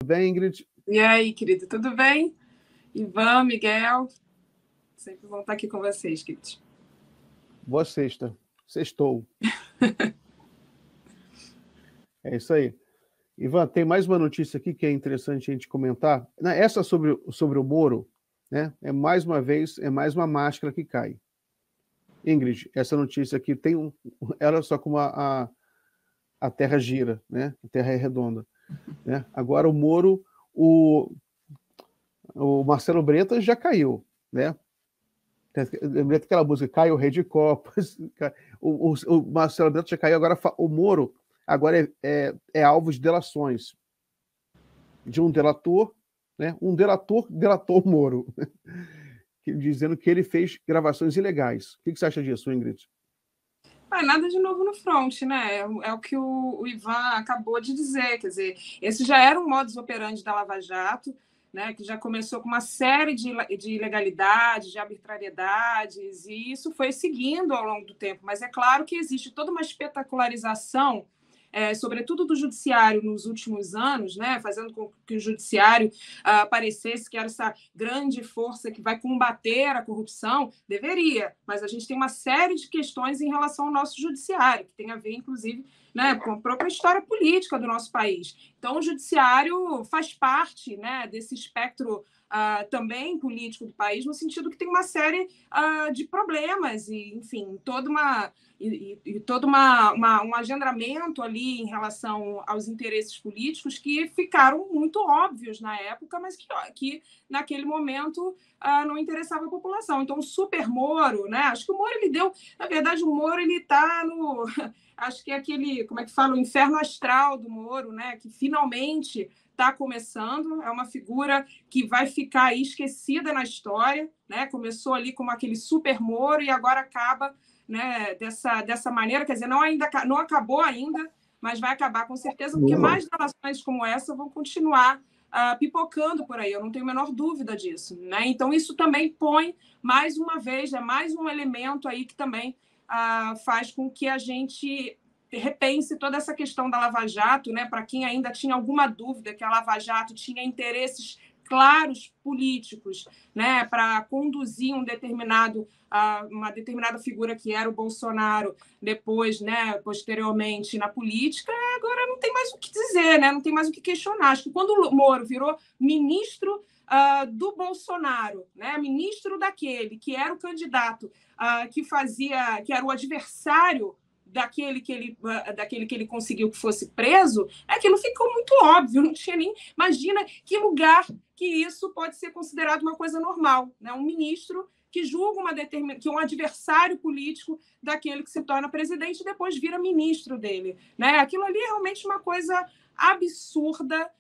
bem, Ingrid? E aí, querido, tudo bem? Ivan, Miguel, sempre vão estar aqui com vocês, queridos. Boa sexta. Sextou. É isso aí. Ivan, tem mais uma notícia aqui que é interessante a gente comentar. Essa sobre o Moro, né? É mais uma vez, é mais uma máscara que cai. Ingrid, essa notícia aqui tem olha só como a Terra gira, né? A Terra é redonda, né? Agora o Moro, o Marcelo Bretas já caiu, né? Lembra aquela música, cai o Rei de Copas, o Marcelo Bretas já caiu, agora o Moro agora é alvo de delações de um delator, né? Um delator delatou o Moro, dizendo que ele fez gravações ilegais. O que você acha disso, Ingrid? Nada de novo no front, né? É o que o Ivan acabou de dizer, quer dizer, esse já era um modus operandi da Lava Jato, né, que já começou com uma série de ilegalidades, de arbitrariedades, e isso foi seguindo ao longo do tempo. Mas é claro que existe toda uma espetacularização, sobretudo do judiciário nos últimos anos, né, fazendo com que o judiciário parecesse que era essa grande força que vai combater a corrupção. Deveria, mas a gente tem uma série de questões em relação ao nosso judiciário, que tem a ver, inclusive, né, com a própria história política do nosso país. Então, o judiciário faz parte, né, desse espectro também político do país, no sentido que tem uma série de problemas e, enfim, todo um agendamento ali em relação aos interesses políticos que ficaram muito óbvios na época, mas que naquele momento não interessava a população. Então, o super Moro, né? Acho que o Moro, ele deu... Na verdade, o Moro, ele está no... Acho que é aquele, como é que fala, o inferno astral do Moro, né? Que finalmente está começando, é uma figura que vai ficar aí esquecida na história, né? Começou ali como aquele super Moro e agora acaba, né, dessa maneira, quer dizer, não acabou ainda, mas vai acabar com certeza, porque mais relações como essa vão continuar pipocando por aí, eu não tenho a menor dúvida disso, né? Então, isso também põe, mais uma vez, mais um elemento aí que também faz com que a gente repense toda essa questão da Lava Jato, né? Para quem ainda tinha alguma dúvida que a Lava Jato tinha interesses claros políticos, né, para conduzir uma determinada figura que era o Bolsonaro depois, né, posteriormente na política, agora não tem mais o que dizer, né, não tem mais o que questionar. Acho que quando o Moro virou ministro do Bolsonaro, né, ministro daquele que era o candidato que era o adversário daquele que ele conseguiu que fosse preso, aquilo ficou muito óbvio, não tinha nem... Imagina que lugar que isso pode ser considerado uma coisa normal, né? Um ministro que julga que um adversário político daquele que se torna presidente e depois vira ministro dele, né? Aquilo ali é realmente uma coisa absurda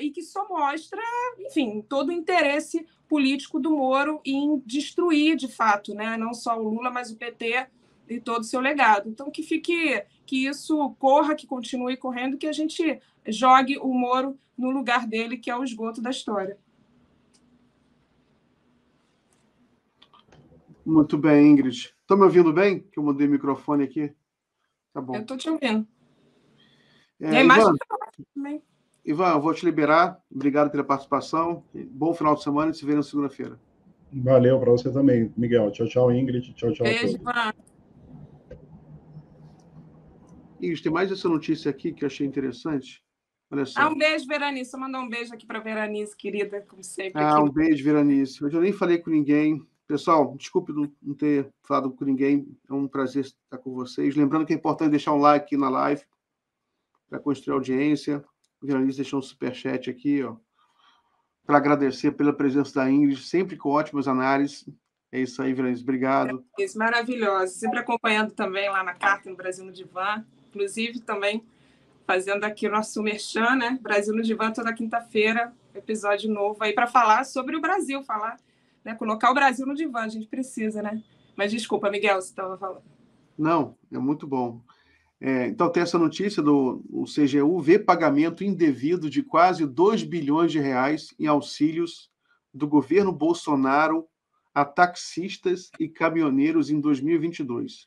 e que só mostra, enfim, todo o interesse político do Moro em destruir, de fato, né? Não só o Lula, mas o PT e todo o seu legado. Então, que isso corra, que continue correndo, que a gente jogue o Moro no lugar dele, que é o esgoto da história. Muito bem, Ingrid. Estão me ouvindo bem? Que eu mudei o microfone aqui. Tá bom. Eu estou te ouvindo. Ivan, eu vou te liberar. Obrigado pela participação. Bom final de semana e se vê na segunda-feira. Valeu para você também, Miguel. Tchau, tchau, Ingrid. Tchau, tchau. Beijo, Ivan. Ingrid, tem mais essa notícia aqui que eu achei interessante. Olha só. Um beijo, Veranice. Vou mandar um beijo aqui para Veranice, querida, como sempre. Um beijo, Veranice. Hoje eu nem falei com ninguém. Pessoal, desculpe não ter falado com ninguém. É um prazer estar com vocês. Lembrando que é importante deixar um like aqui na live para construir audiência. O Veranice deixou um superchat aqui, ó, para agradecer pela presença da Ingrid, sempre com ótimas análises. É isso aí, Veranice. Obrigado. Isso, maravilhosa. Sempre acompanhando também lá na Carta, no Brasil no Divã. Inclusive, também fazendo aqui o nosso merchan, né? Brasil no Divã, toda quinta-feira, episódio novo aí para falar sobre o Brasil, né? Colocar o Brasil no divã, a gente precisa, né? Mas desculpa, Miguel, você estava falando. Não, é muito bom. Então, tem essa notícia do CGU, vê pagamento indevido de quase 2 bilhões de reais em auxílios do governo Bolsonaro a taxistas e caminhoneiros em 2022.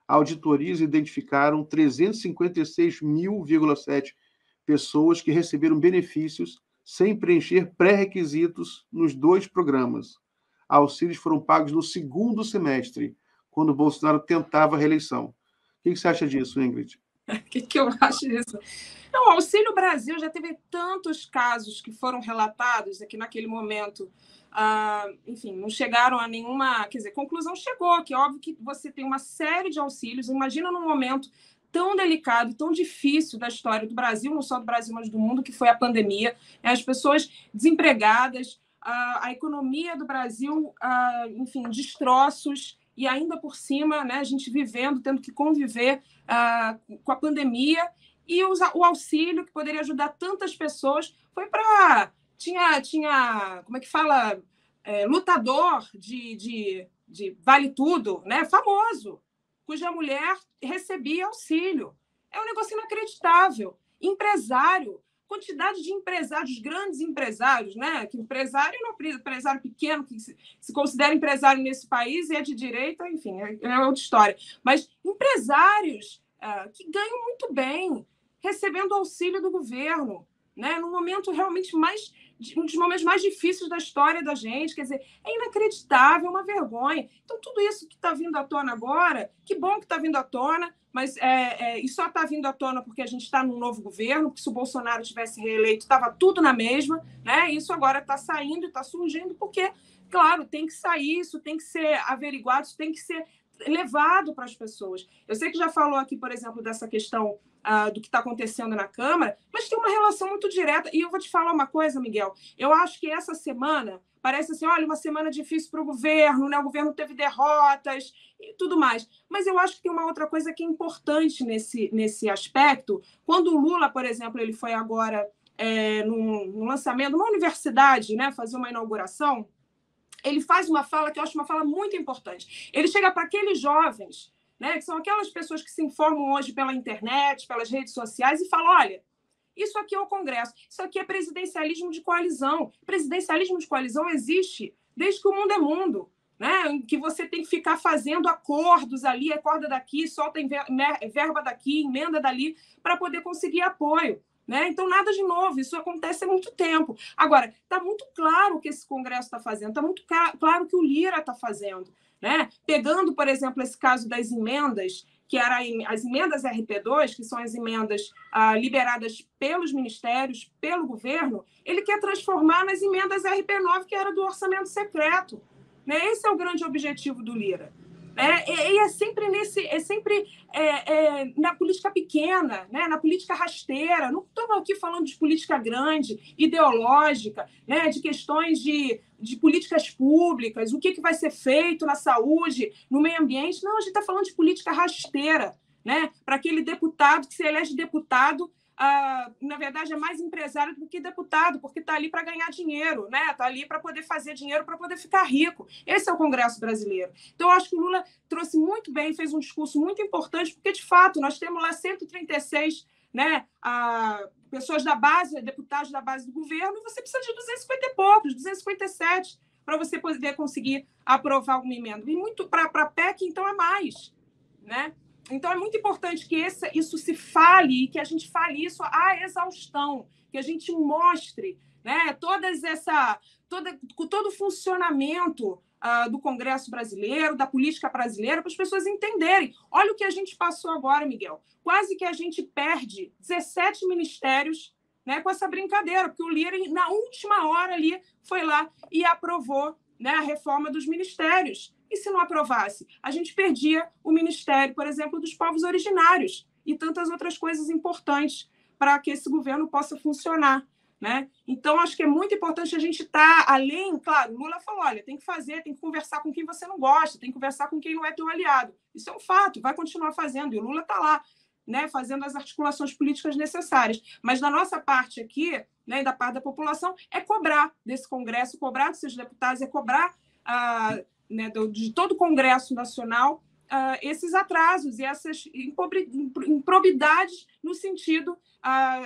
Auditorias identificaram 356.000,7 pessoas que receberam benefícios sem preencher pré-requisitos nos 2 programas. Auxílios foram pagos no 2º semestre, quando Bolsonaro tentava a reeleição. O que você acha disso, Ingrid? O que eu acho disso? Não, o Auxílio Brasil já teve tantos casos que foram relatados aqui naquele momento. Enfim, não chegaram a nenhuma... Quer dizer, conclusão chegou, que é óbvio que você tem uma série de auxílios. Imagina num momento tão delicado, tão difícil da história do Brasil, não só do Brasil, mas do mundo, que foi a pandemia. As pessoas desempregadas, a economia do Brasil, enfim, destroços, e ainda por cima, né, a gente vivendo, tendo que conviver com a pandemia, e o auxílio, que poderia ajudar tantas pessoas, foi para... Tinha, como é que fala? Lutador de Vale Tudo, né, famoso, cuja mulher recebia auxílio. É um negócio inacreditável. Empresário, quantidade de empresários, grandes empresários, né? Que empresário não é empresário pequeno, que se considera empresário nesse país e é de direita, enfim, é outra história. Mas empresários que ganham muito bem, recebendo auxílio do governo, né? Num momento realmente um dos momentos mais difíceis da história da gente, quer dizer, é inacreditável, é uma vergonha. Então, tudo isso que está vindo à tona agora, que bom que está vindo à tona, mas e só está vindo à tona porque a gente está num novo governo, porque se o Bolsonaro tivesse reeleito, estava tudo na mesma, né? Isso agora está saindo e está surgindo porque, claro, tem que sair, isso tem que ser averiguado, isso tem que ser levado para as pessoas. Eu sei que já falou aqui, por exemplo, dessa questão do que está acontecendo na Câmara, mas tem uma relação muito direta. E eu vou te falar uma coisa, Miguel. Eu acho que essa semana parece assim, olha, uma semana difícil para o governo, né? O governo teve derrotas e tudo mais. Mas eu acho que tem uma outra coisa que é importante nesse aspecto. Quando o Lula, por exemplo, ele foi agora num lançamento, numa universidade, né, fazer uma inauguração, ele faz uma fala que eu acho uma fala muito importante. Ele chega para aqueles jovens, né, que são aquelas pessoas que se informam hoje pela internet, pelas redes sociais, e fala, olha, isso aqui é o Congresso, isso aqui é presidencialismo de coalizão. Presidencialismo de coalizão existe desde que o mundo é mundo, né? Que você tem que ficar fazendo acordos ali, acorda daqui, solta verba daqui, emenda dali, para poder conseguir apoio. Né? Então, nada de novo, isso acontece há muito tempo. Agora, está muito claro o que esse Congresso está fazendo, está muito claro o que o Lira está fazendo. Né? Pegando, por exemplo, esse caso das emendas, que eram as emendas RP2, que são as emendas liberadas pelos ministérios, pelo governo, ele quer transformar nas emendas RP9, que era do orçamento secreto. Né? Esse é o grande objetivo do Lira. E é sempre na política pequena, né? Na política rasteira. Não estou aqui falando de política grande, ideológica, né? De questões de políticas públicas, o que vai ser feito na saúde, no meio ambiente. Não, a gente está falando de política rasteira, né? Para aquele deputado que se elege deputado, na verdade, é mais empresário do que deputado, porque está ali para ganhar dinheiro, né? Está ali para poder fazer dinheiro, para poder ficar rico. Esse é o Congresso brasileiro. Então, eu acho que o Lula trouxe muito bem, fez um discurso muito importante, porque, de fato, nós temos lá 136, né, pessoas da base, deputados da base do governo, e você precisa de 250 e poucos, 257, para você poder conseguir aprovar alguma emenda. E muito para a PEC, então, é mais, né? Então, é muito importante que isso se fale e que a gente fale isso à exaustão, que a gente mostre, né, todo o funcionamento do Congresso brasileiro, da política brasileira, para as pessoas entenderem. Olha o que a gente passou agora, Miguel. Quase que a gente perde 17 ministérios, né, com essa brincadeira, porque o Lira, na última hora ali, foi lá e aprovou, né, a reforma dos ministérios. E se não aprovasse? A gente perdia o Ministério, por exemplo, dos povos originários e tantas outras coisas importantes para que esse governo possa funcionar. Né? Então, acho que é muito importante a gente estar além... Claro, Lula falou, olha, tem que fazer, tem que conversar com quem você não gosta, tem que conversar com quem não é teu aliado. Isso é um fato, vai continuar fazendo. E o Lula está lá, né, fazendo as articulações políticas necessárias. Mas da nossa parte aqui, né, da parte da população, é cobrar desse Congresso, cobrar dos seus deputados, é cobrar... né, de todo o Congresso Nacional, esses atrasos e essas improbidades no sentido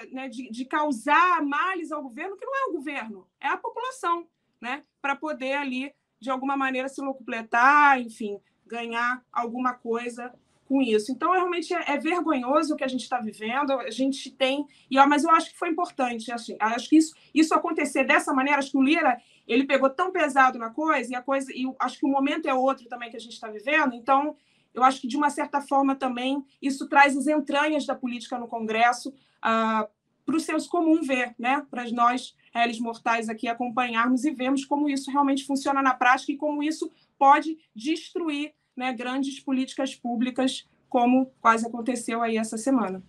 né, de causar males ao governo, que não é o governo, é a população, né, para poder ali, de alguma maneira, se locupletar, enfim, ganhar alguma coisa com isso. Então, realmente é vergonhoso o que a gente está vivendo. A gente tem... mas eu acho que foi importante. Assim, acho que isso acontecer dessa maneira, acho que o Lira ele pegou tão pesado na coisa, e acho que o momento é outro também que a gente está vivendo. Então, eu acho que, de uma certa forma, também, isso traz as entranhas da política no Congresso para o senso comum ver, né? Para nós, réis mortais, aqui acompanharmos e vermos como isso realmente funciona na prática e como isso pode destruir, né, grandes políticas públicas, como quase aconteceu aí essa semana.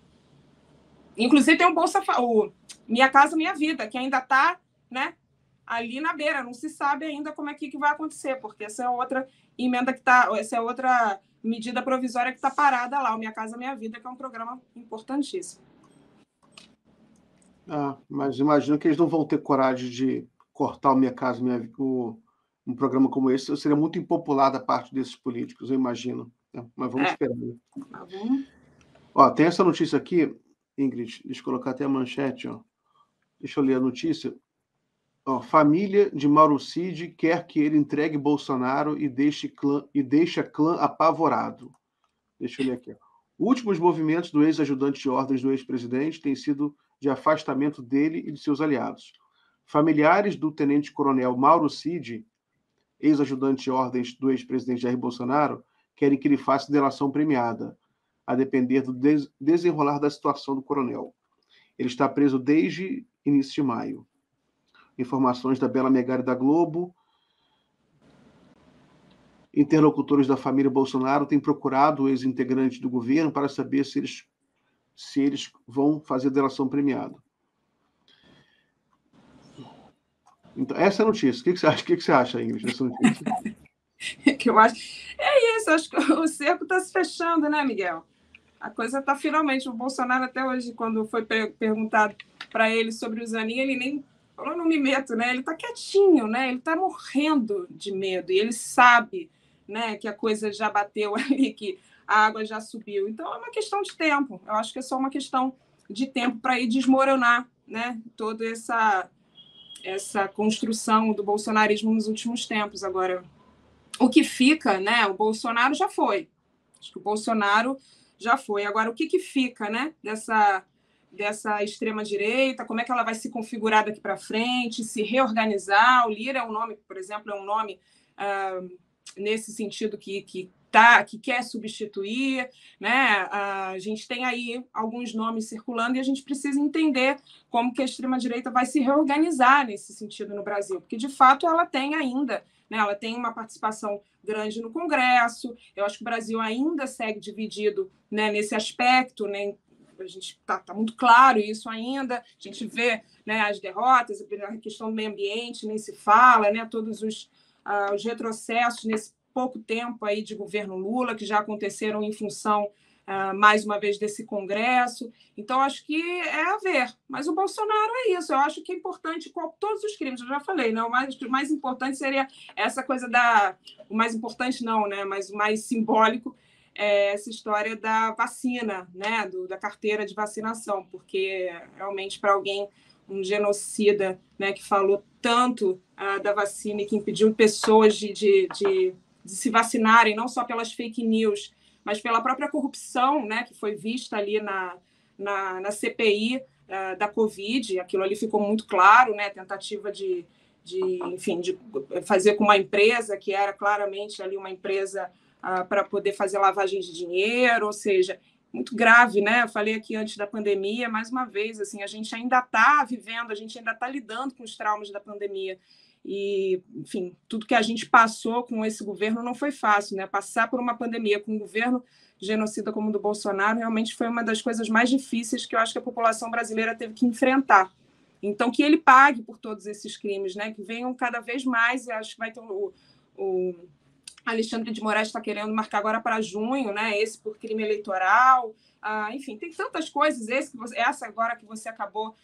Inclusive, tem o Minha Casa Minha Vida, que ainda está, né, ali na beira. Não se sabe ainda como é que vai acontecer, porque essa é outra emenda essa é outra medida provisória que está parada lá, o Minha Casa Minha Vida, que é um programa importantíssimo. Mas imagino que eles não vão ter coragem de cortar o Minha Casa Minha Vida. Um programa como esse seria muito impopular da parte desses políticos, eu imagino. Mas vamos esperar. Né? Tem essa notícia aqui, Ingrid, deixa eu colocar até a manchete. Deixa eu ler a notícia. Família de Mauro Cid quer que ele entregue Bolsonaro e deixe clã apavorado. Deixa eu ler aqui. Últimos movimentos do ex-ajudante de ordens do ex-presidente têm sido de afastamento dele e de seus aliados. Familiares do tenente-coronel Mauro Cid, ex-ajudante de ordens do ex-presidente Jair Bolsonaro, querem que ele faça delação premiada, a depender do desenrolar da situação do coronel. Ele está preso desde início de maio. Informações da Bela Megali da Globo. Interlocutores da família Bolsonaro têm procurado o ex-integrante do governo para saber se eles vão fazer delação premiada. Então, essa é a notícia. O que você acha, Ingrid, dessa notícia? Que eu acho... É isso, acho que o cerco está se fechando, né, Miguel? A coisa está finalmente... O Bolsonaro, até hoje, quando foi perguntado para ele sobre o Zanin, ele nem falou, não me meto, né? Ele está quietinho, né? Ele está morrendo de medo, e ele sabe, né, que a coisa já bateu ali, que a água já subiu. Então, é uma questão de tempo. Eu acho que é só uma questão de tempo para ir desmoronar, né, toda essa construção do bolsonarismo nos últimos tempos. Agora, o que fica, né, o Bolsonaro já foi. Acho que o Bolsonaro já foi. Agora, o que fica, né, dessa extrema-direita, como é que ela vai se configurar daqui para frente, se reorganizar? O Lira é um nome, por exemplo, nesse sentido que quer substituir, né? A gente tem aí alguns nomes circulando e a gente precisa entender como que a extrema-direita vai se reorganizar nesse sentido no Brasil, porque, de fato, ela tem ainda, né? Ela tem uma participação grande no Congresso. Eu acho que o Brasil ainda segue dividido, né, nesse aspecto, né? A gente tá muito claro isso ainda. A gente vê, né, as derrotas, a questão do meio ambiente, nem se fala, né? Todos os retrocessos nesse pouco tempo aí de governo Lula, que já aconteceram em função, mais uma vez, desse Congresso. Então, acho que é a ver. Mas o Bolsonaro é isso. Eu acho que é importante, todos os crimes, eu já falei, né? O mais importante seria essa coisa o mais importante não, né? Mas o mais simbólico é essa história da vacina, né? Da carteira de vacinação, porque realmente para alguém, um genocida, né, que falou tanto da vacina e que impediu pessoas de se vacinarem, não só pelas fake news, mas pela própria corrupção, né, que foi vista ali na CPI da Covid. Aquilo ali ficou muito claro, né? Tentativa de fazer com uma empresa que era claramente ali uma empresa para poder fazer lavagem de dinheiro, ou seja, muito grave, né? Eu falei aqui antes da pandemia, mais uma vez, assim, a gente ainda está vivendo, a gente ainda está lidando com os traumas da pandemia. E, enfim, tudo que a gente passou com esse governo não foi fácil, né? Passar por uma pandemia com um governo genocida como o do Bolsonaro realmente foi uma das coisas mais difíceis que eu acho que a população brasileira teve que enfrentar. Então, que ele pague por todos esses crimes, né? Que venham cada vez mais. Eu acho que vai ter o Alexandre de Moraes está querendo marcar agora para junho, né? Esse por crime eleitoral. Enfim, tem tantas coisas. Essa agora que você acabou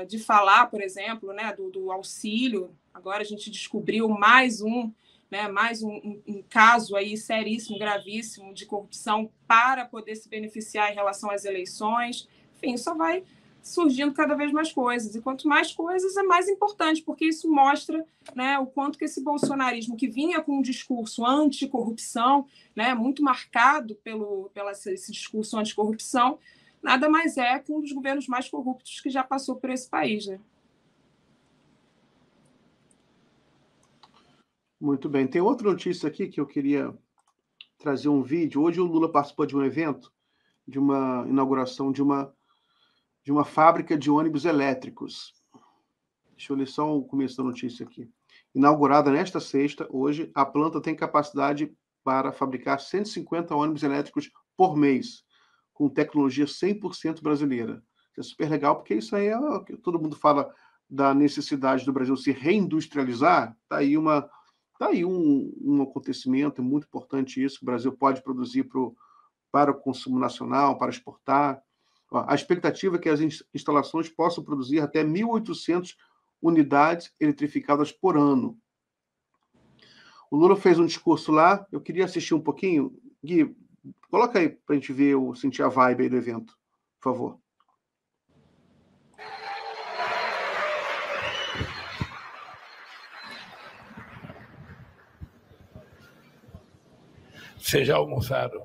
de falar, por exemplo, né? Do auxílio. Agora a gente descobriu mais um caso aí seríssimo, gravíssimo de corrupção para poder se beneficiar em relação às eleições. Enfim, só vai surgindo cada vez mais coisas. E quanto mais coisas, é mais importante, porque isso mostra, né, o quanto que esse bolsonarismo, que vinha com um discurso anticorrupção, né, muito marcado pelo esse discurso anticorrupção, nada mais é que um dos governos mais corruptos que já passou por esse país. Né? Muito bem. Tem outra notícia aqui que eu queria trazer um vídeo. Hoje o Lula participou de um evento, de uma inauguração de uma fábrica de ônibus elétricos. Deixa eu ler só o começo da notícia aqui. Inaugurada nesta sexta, hoje, a planta tem capacidade para fabricar 150 ônibus elétricos por mês, com tecnologia 100% brasileira. Isso é super legal, porque isso aí é o que todo mundo fala da necessidade do Brasil se reindustrializar. Está aí um acontecimento muito importante isso, que o Brasil pode produzir para o consumo nacional, para exportar. A expectativa é que as instalações possam produzir até 1.800 unidades eletrificadas por ano. O Lula fez um discurso lá, eu queria assistir um pouquinho. Gui, coloca aí para a gente ver, sentir a vibe aí do evento, por favor. Vocês já almoçaram?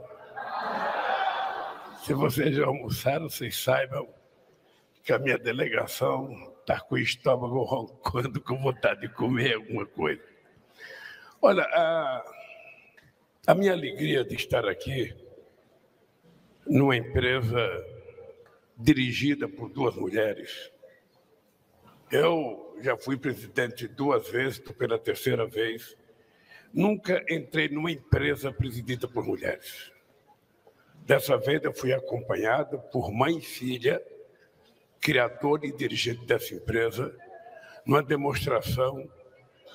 Se vocês já almoçaram, vocês saibam que a minha delegação está com o estômago roncando, com vontade de comer alguma coisa. Olha, a minha alegria de estar aqui numa empresa dirigida por duas mulheres. Eu já fui presidente 2 vezes, estou pela 3ª vez. Nunca entrei numa empresa presidida por mulheres. Dessa vez eu fui acompanhado por mãe e filha, criador e dirigente dessa empresa, numa demonstração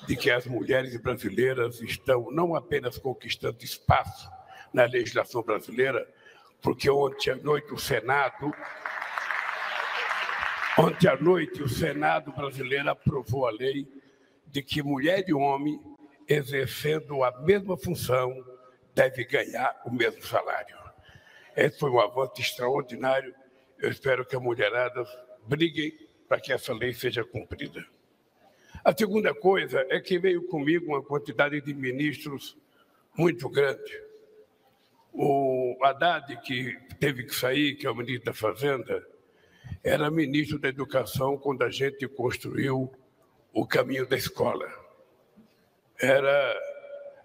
de que as mulheres brasileiras estão não apenas conquistando espaço na legislação brasileira, porque ontem à noite o Senado brasileiro aprovou a lei de que mulher e homem, exercendo a mesma função, deve ganhar o mesmo salário. Esse foi um avanço extraordinário. Eu espero que a mulherada briguem para que essa lei seja cumprida. A segunda coisa é que veio comigo uma quantidade de ministros muito grande. O Haddad, que teve que sair, que é o ministro da Fazenda, era ministro da Educação quando a gente construiu o caminho da escola. Era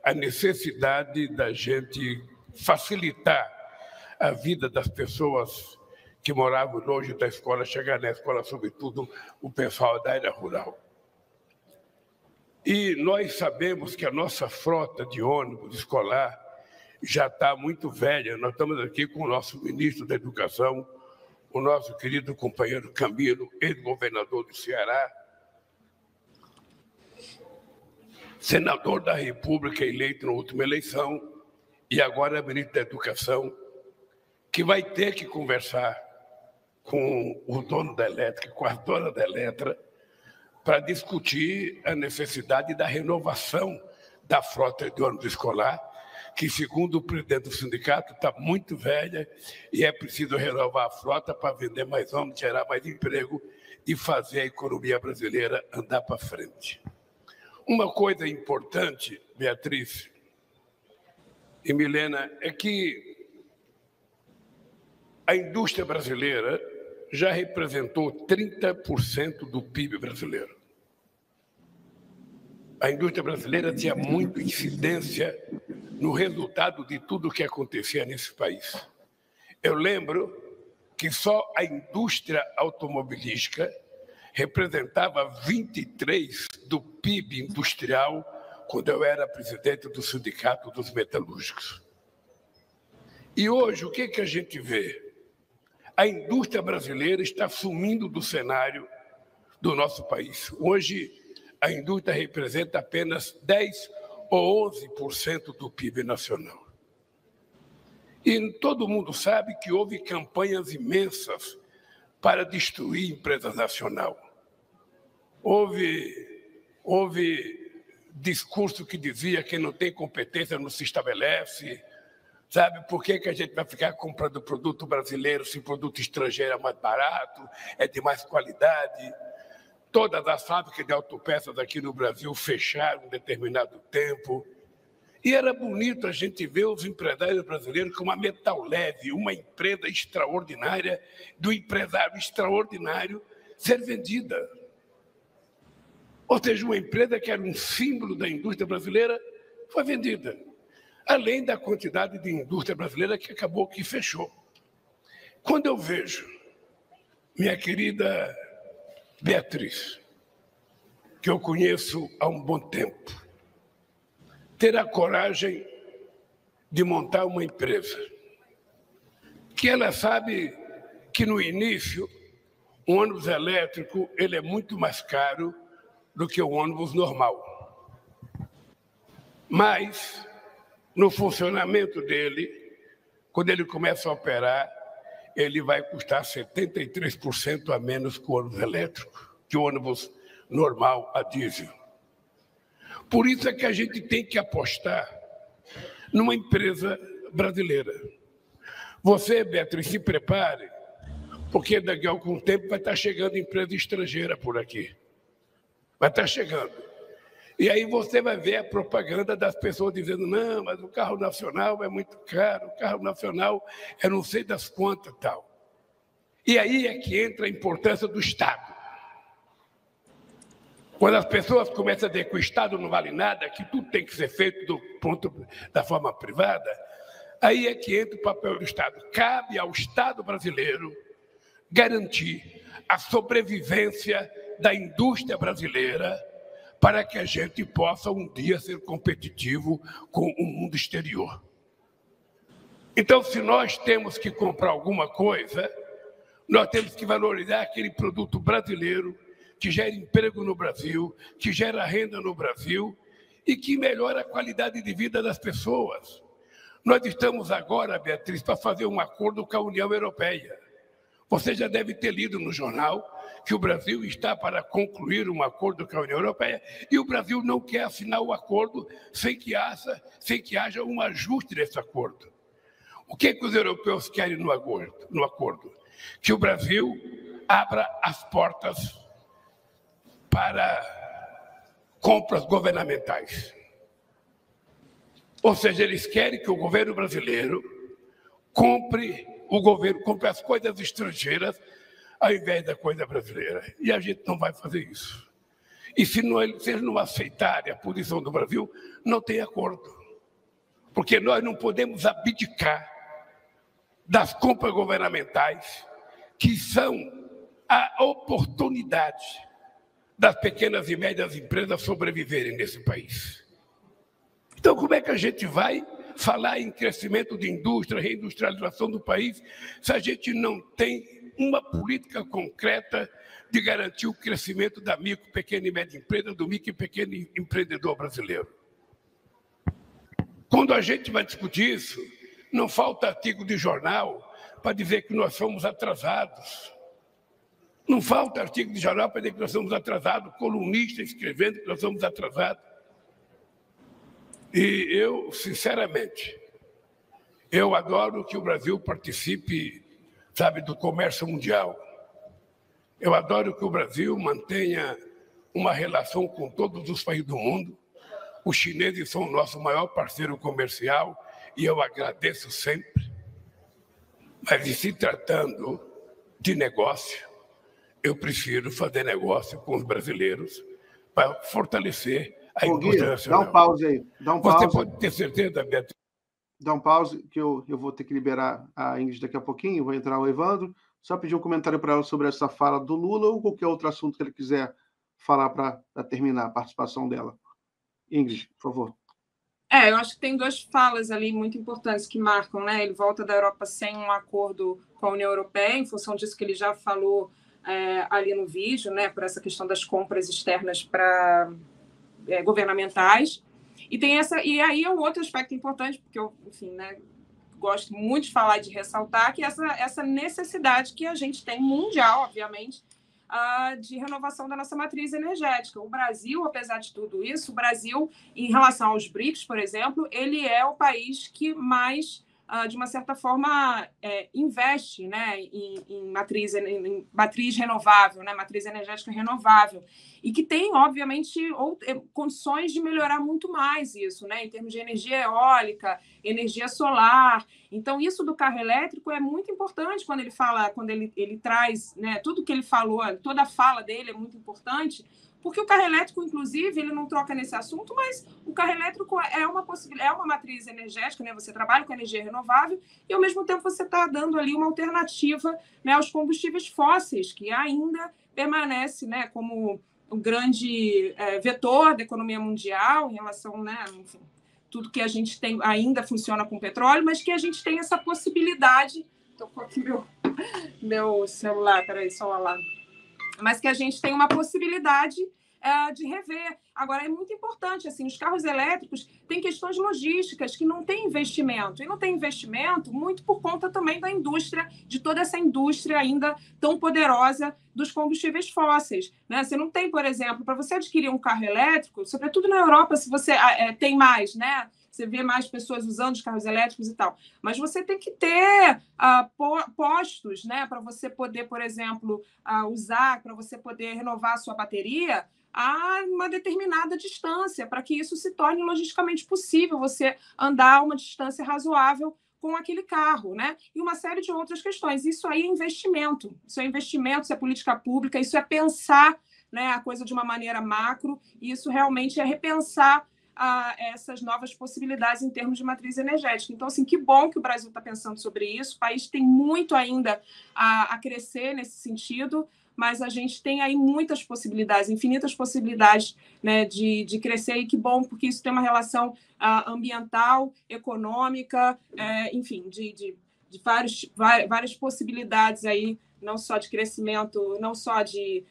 a necessidade da gente facilitar a vida das pessoas que moravam longe da escola, chegar na escola, sobretudo o pessoal da área rural. E nós sabemos que a nossa frota de ônibus escolar já está muito velha. Nós estamos aqui com o nosso ministro da Educação, o nosso querido companheiro Camilo, ex-governador do Ceará, senador da República eleito na última eleição e agora é ministro da Educação, que vai ter que conversar com o dono da elétrica, com a dona da Eletra, para discutir a necessidade da renovação da frota de ônibus escolar, que, segundo o presidente do sindicato, está muito velha e é preciso renovar a frota para vender mais ônibus, gerar mais emprego e fazer a economia brasileira andar para frente. Uma coisa importante, Beatriz e Milena, é que a indústria brasileira já representou 30% do PIB brasileiro. A indústria brasileira tinha muita incidência no resultado de tudo o que acontecia nesse país. Eu lembro que só a indústria automobilística representava 23% do PIB industrial quando eu era presidente do Sindicato dos Metalúrgicos. E hoje, o que a gente vê? A indústria brasileira está sumindo do cenário do nosso país. Hoje, a indústria representa apenas 10% ou 11% do PIB nacional. E todo mundo sabe que houve campanhas imensas para destruir a empresa nacional. Houve discurso que dizia que quem não tem competência não se estabelece, Sabe por que a gente vai ficar comprando produto brasileiro se o produto estrangeiro é mais barato, é de mais qualidade? Todas as fábricas de autopeças aqui no Brasil fecharam em determinado tempo. E era bonito a gente ver os empresários brasileiros com uma Metal Leve, uma empresa extraordinária, do empresário extraordinário ser vendida. Ou seja, uma empresa que era um símbolo da indústria brasileira foi vendida. Além da quantidade de indústria brasileira que acabou que fechou. Quando eu vejo minha querida Beatriz, que eu conheço há um bom tempo, ter a coragem de montar uma empresa, que ela sabe que no início um ônibus elétrico ele é muito mais caro do que o ônibus normal. Mas no funcionamento dele, quando ele começa a operar, ele vai custar 73% a menos que o ônibus elétrico, que o ônibus normal a diesel. Por isso é que a gente tem que apostar numa empresa brasileira. Você, Beatriz, se prepare, porque daqui a algum tempo vai estar chegando empresa estrangeira por aqui. Vai estar chegando. E aí você vai ver a propaganda das pessoas dizendo, não, mas o carro nacional é muito caro, o carro nacional é não sei das quantas e tal. E aí é que entra a importância do Estado. Quando as pessoas começam a dizer que o Estado não vale nada, que tudo tem que ser feito da forma privada, aí é que entra o papel do Estado. Cabe ao Estado brasileiro garantir a sobrevivência da indústria brasileira para que a gente possa um dia ser competitivo com o mundo exterior. Então, se nós temos que comprar alguma coisa, nós temos que valorizar aquele produto brasileiro que gera emprego no Brasil, que gera renda no Brasil e que melhora a qualidade de vida das pessoas. Nós estamos agora, Beatriz, para fazer um acordo com a União Europeia. Você já deve ter lido no jornal que o Brasil está para concluir um acordo com a União Europeia e o Brasil não quer assinar o acordo sem que haja um ajuste desse acordo. O que os europeus querem no acordo? Que o Brasil abra as portas para compras governamentais. Ou seja, eles querem que o governo brasileiro compre as coisas estrangeiras ao invés da coisa brasileira. E a gente não vai fazer isso. E se eles não aceitarem a posição do Brasil, não tem acordo. Porque nós não podemos abdicar das compras governamentais, que são a oportunidade das pequenas e médias empresas sobreviverem nesse país. Então, como é que a gente vai falar em crescimento de indústria, reindustrialização do país, se a gente não tem uma política concreta de garantir o crescimento da micro, pequena e média empresa, do micro e pequeno empreendedor brasileiro? Quando a gente vai discutir isso, não falta artigo de jornal para dizer que nós somos atrasados. Não falta artigo de jornal para dizer que nós somos atrasados, colunista escrevendo que nós somos atrasados. E eu, sinceramente, eu adoro que o Brasil participe, sabe, do comércio mundial. Eu adoro que o Brasil mantenha uma relação com todos os países do mundo. Os chineses são o nosso maior parceiro comercial e eu agradeço sempre. Mas, se tratando de negócio, eu prefiro fazer negócio com os brasileiros para fortalecer a indústria nacional. Dá um pause aí. Você pode ter certeza, Beatriz. Dá um pause, que eu vou ter que liberar a Ingrid daqui a pouquinho, vou entrar o Evandro. Só pedir um comentário para ela sobre essa fala do Lula ou qualquer outro assunto que ele quiser falar para terminar a participação dela. Ingrid, por favor. Eu acho que tem duas falas ali muito importantes que marcam, né? Ele volta da Europa sem um acordo com a União Europeia, em função disso que ele já falou ali no vídeo, né? Por essa questão das compras externas governamentais. E aí é um outro aspecto importante, porque eu, enfim, né, gosto muito de falar e de ressaltar que essa necessidade que a gente tem mundial, obviamente, de renovação da nossa matriz energética. O Brasil, apesar de tudo isso, o Brasil, em relação aos BRICS, por exemplo, ele é o país que mais de uma certa forma, investe, né, em matriz renovável, né, matriz energética renovável, e que tem, obviamente, condições de melhorar muito mais isso, né, em termos de energia eólica, energia solar. Então, isso do carro elétrico é muito importante quando ele traz, né, tudo que ele falou, toda a fala dele é muito importante, porque o carro elétrico, inclusive, ele não troca nesse assunto, mas o carro elétrico é uma matriz energética, né? Você trabalha com energia renovável e, ao mesmo tempo, você está dando ali uma alternativa, né, aos combustíveis fósseis, que ainda permanece, né, como um grande vetor da economia mundial em relação, né, enfim, tudo que a gente tem ainda funciona com petróleo, mas que a gente tem essa possibilidade... Tocou aqui meu celular, peraí, só o alarme. Mas que a gente tem uma possibilidade de rever. Agora, é muito importante, assim, os carros elétricos têm questões logísticas que não têm investimento. E não tem investimento muito por conta também da indústria, de toda essa indústria ainda tão poderosa dos combustíveis fósseis, né? Você não tem, por exemplo, para você adquirir um carro elétrico, sobretudo na Europa, se você tem mais, né? Você vê mais pessoas usando os carros elétricos e tal. Mas você tem que ter postos, né, para você poder, por exemplo, usar, para você poder renovar a sua bateria a uma determinada distância, para que isso se torne logisticamente possível, você andar uma distância razoável com aquele carro, né? E uma série de outras questões. Isso aí é investimento. Isso é investimento, isso é política pública, isso é pensar, né, a coisa de uma maneira macro, e isso realmente é repensar essas novas possibilidades em termos de matriz energética. Então, assim, que bom que o Brasil está pensando sobre isso. O país tem muito ainda a crescer nesse sentido, mas a gente tem aí muitas possibilidades, infinitas possibilidades, né, de crescer, e que bom, porque isso tem uma relação ambiental, econômica, enfim, de várias possibilidades aí, não só de crescimento, não só de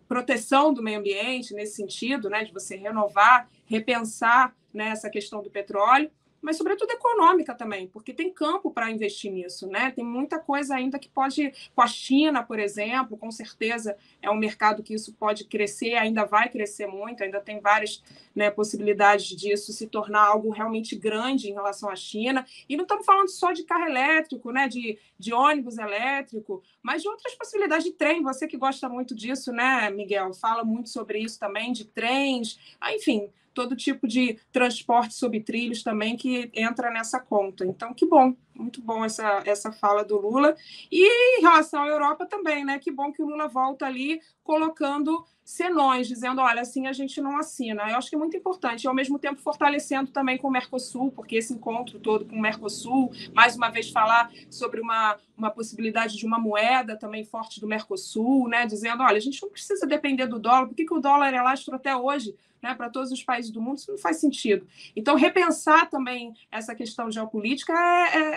proteção do meio ambiente, nesse sentido, né, de você renovar, repensar, né, essa questão do petróleo, mas, sobretudo, econômica também, porque tem campo para investir nisso, né? Tem muita coisa ainda que pode... Com a China, por exemplo, com certeza é um mercado que isso pode crescer, ainda vai crescer muito, ainda tem várias, né, possibilidades disso se tornar algo realmente grande em relação à China. E não estamos falando só de carro elétrico, né, de ônibus elétrico, mas de outras possibilidades de trem. Você que gosta muito disso, né, Miguel? Fala muito sobre isso também, de trens, enfim... todo tipo de transporte sob trilhos também que entra nessa conta. Então, que bom, muito bom essa fala do Lula. E em relação à Europa também, né? Que bom que o Lula volta ali colocando senões, dizendo, olha, assim a gente não assina. Eu acho que é muito importante, e ao mesmo tempo fortalecendo também com o Mercosul, porque esse encontro todo com o Mercosul, mais uma vez falar sobre uma possibilidade de uma moeda também forte do Mercosul, né? Dizendo, olha, a gente não precisa depender do dólar, por que o dólar é lastro até hoje? Né, para todos os países do mundo, isso não faz sentido. Então, repensar também essa questão geopolítica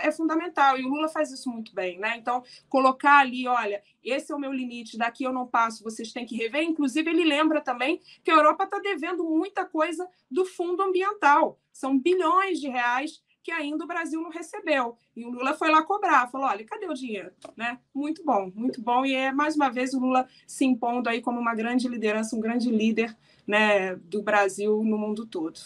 é fundamental, e o Lula faz isso muito bem, né? Então, colocar ali, olha, esse é o meu limite, daqui eu não passo, vocês têm que rever. Inclusive, ele lembra também que a Europa está devendo muita coisa do fundo ambiental. São bilhões de reais que ainda o Brasil não recebeu. E o Lula foi lá cobrar, falou, olha, cadê o dinheiro? Né? Muito bom. E mais uma vez, o Lula se impondo aí como uma grande liderança, um grande líder, né, do Brasil no mundo todo.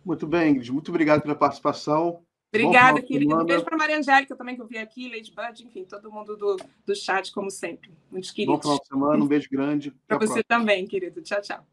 Muito bem, Ingrid. Muito obrigado pela participação. Obrigada, querida. Um beijo para a Maria Angélica também, que eu vi aqui, Lady Bud, enfim, todo mundo do chat, como sempre. Muitos queridos. Bom final de semana, um beijo grande. Para você também, querido. Tchau, tchau.